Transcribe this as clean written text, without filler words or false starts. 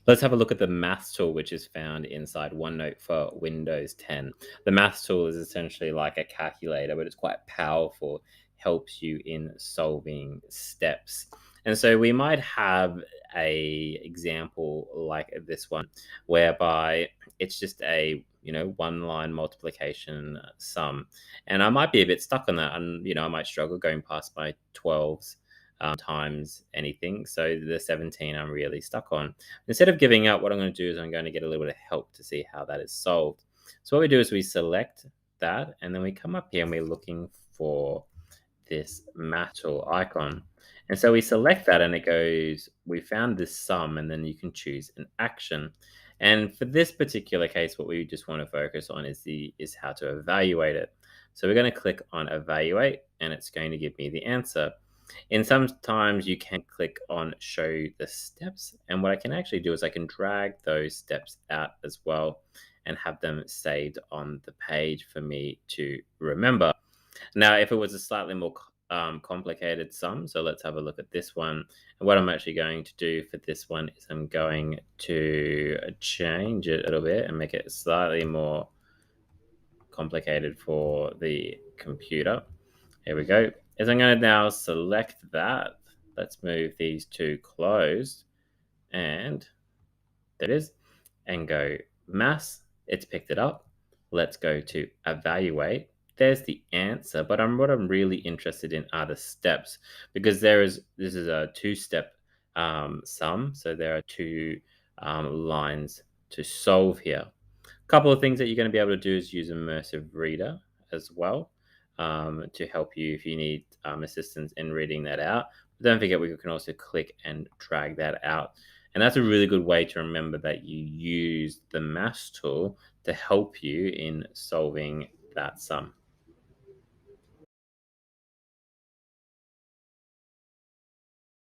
Let's have a look at the Maths tool, which is found inside OneNote for Windows 10. The Maths tool is essentially like a calculator, but it's quite powerful, helps you in solving steps. And so we might have a example like this one, whereby it's just a one line multiplication sum, and I might be a bit stuck on that, and I might struggle going past my 12s times anything. So the 17 I'm really stuck on. Instead of giving up, what I'm going to do is I'm going to get a little bit of help to see how that is solved. So what we do is we select that, and then we come up here and we're looking for this math tool icon. And so we select that and it goes, we found this sum, and then you can choose an action. And for this particular case, what we just want to focus on is how to evaluate it. So we're going to click on evaluate, and it's going to give me the answer. And sometimes you can click on show the steps. And what I can actually do is I can drag those steps out as well and have them saved on the page for me to remember. Now, if it was a slightly more complicated sum, so let's have a look at this one. And what I'm actually going to do for this one is I'm going to change it a little bit and make it slightly more complicated for the computer. Here we go. As I'm going to now select that, let's move these two closed, and that is, and go mass. It's picked it up. Let's go to evaluate. There's the answer, but what I'm really interested in are the steps, because this is a two-step sum, so there are two lines to solve here. A couple of things that you're going to be able to do is use Immersive Reader as well, to help you if you need assistance in reading that out. But don't forget, we can also click and drag that out. And that's a really good way to remember that you use the maths tool to help you in solving that sum.